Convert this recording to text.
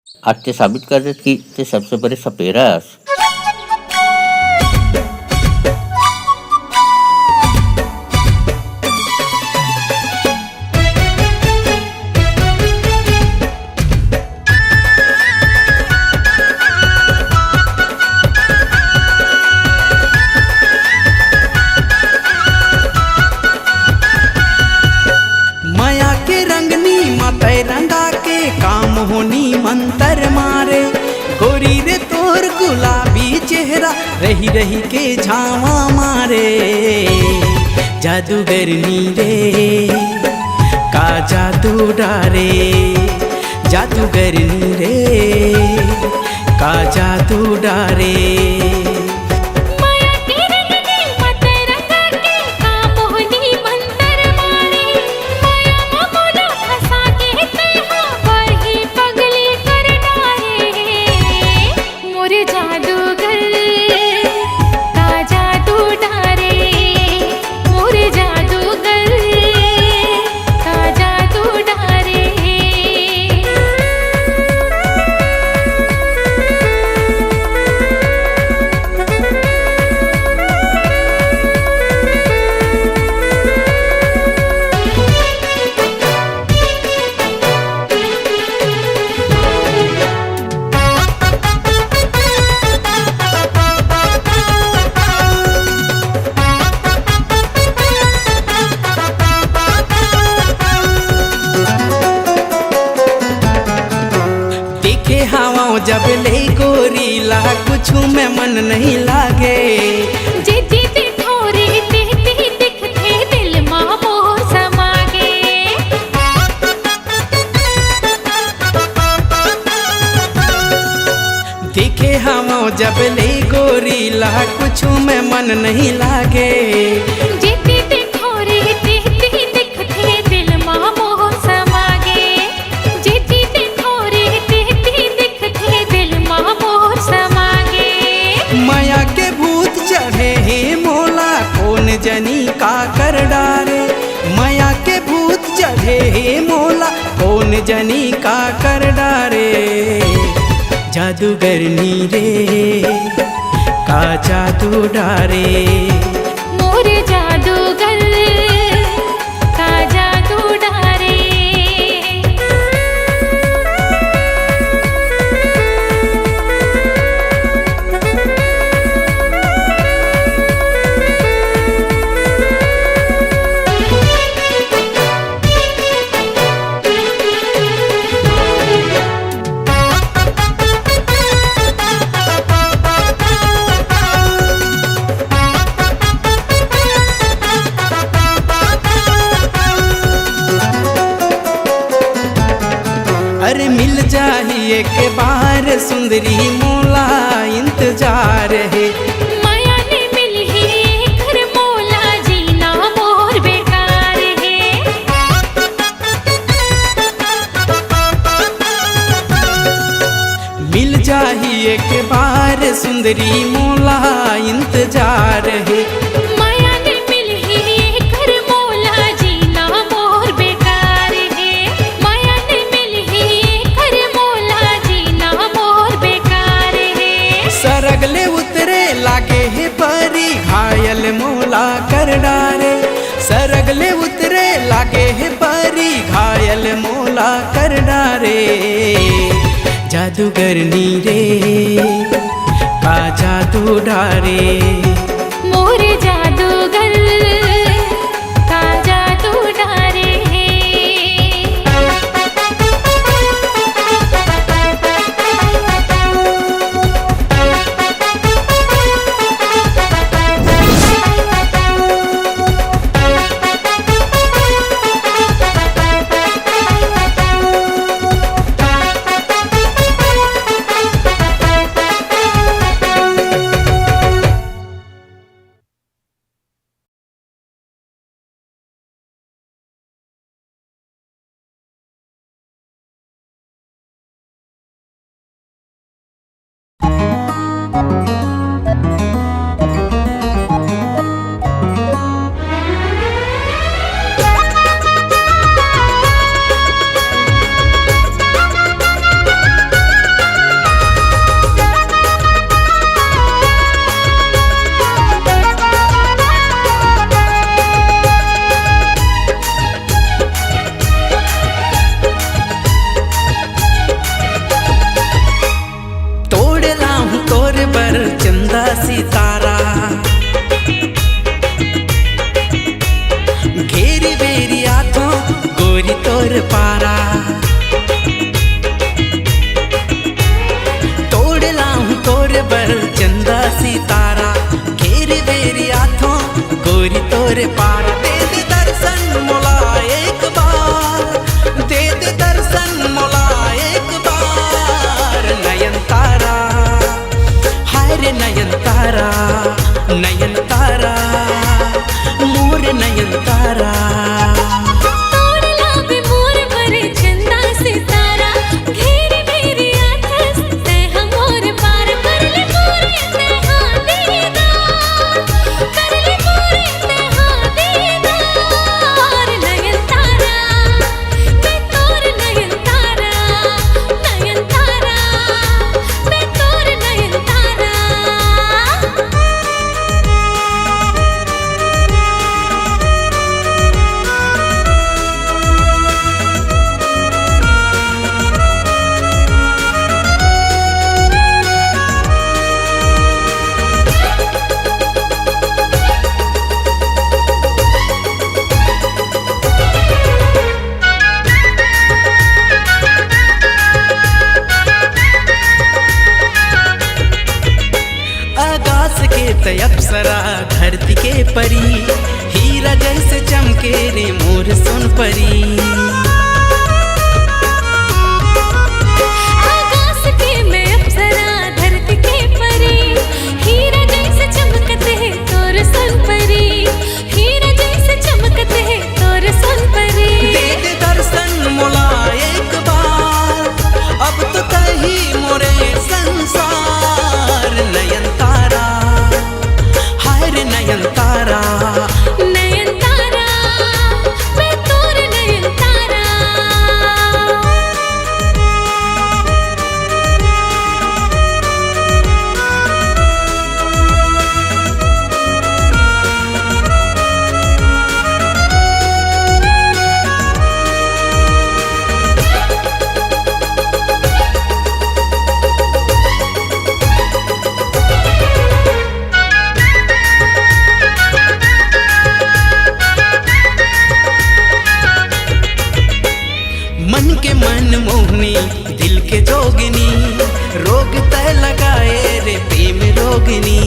आज ते साबित करतात की ते सबसे बड़े सपेरास. माया के रंगनी माते रंगा के काम होनी मंतर मारे, गोरी रे तोर गुलाबी चेहरा रही रही के झावा मारे, जादूगरनी रे का जादू डारे, जादूगरनी रे का जादू डारे. जब ले गोरी ला कुछ में मन नहीं लागे, जी थोड़ी दिखते दिल माँ मोह समागे. देखे हम जब ले गोरी ला कुछ में मन नहीं लागे, जी थोड़ी दिखते दिल माँ मोह समागे. माया के भूत चढ़े हे मोला कौन जनी का कर डारे, माया के भूत चढ़े हे मोला कौन जनी का कर डारे, जादूगरनी रे का जादू डारे. मोर जादूगर का जादू डारे. अरे मिल जाहिए के बार सुंदरी मोला इंतजार है, माया ने मिल ही घर मोला जीना मोर बेकार है. मिल जाहिए के बार सुंदरी मोला इंतजार है, माया ने मिल ही घर मोला जीना मोर बेकार है. माया ने मिल ही घर मोला जीना मोर बेकार है. सरगले उतरे लागे है परी घायल मोला कर डारे, सरगले उतरे लागे है परी घायल मोला कर डारे, जादूगरनी रे का जादू डारे. मोर जादूगर का जादू डारे. नयन तारा मोर नयन तारा तोड़ला भी मोर बरे चंदा सितारा घेर मेरी आँखस ते हमोर पार करले मोर इत्तेहा दीदार करले मोर इत्तेहा दीदार नयन तारा मैं तोर नयन तारा मैं तोर नयन तारा आकाश के तय अप्सरा धरती के परी हीरा जैसे चमके रे मोर सोन परी आकाश के मैं अप्सरा धरती के परी हीरा जैसे चमकते हैं तोर सन परी हीरा जैसे चमकते हैं तोर सन परी दे दे दर्शन मोला एक बार अब तो तही मोरे संसार नयन तारा हाय रे नयन तारा नयन तारा मैं तोर नयन तारा मन के मन मोहनी दिल के जोगनी रोग तय लगाए रे प्रेम रोगनी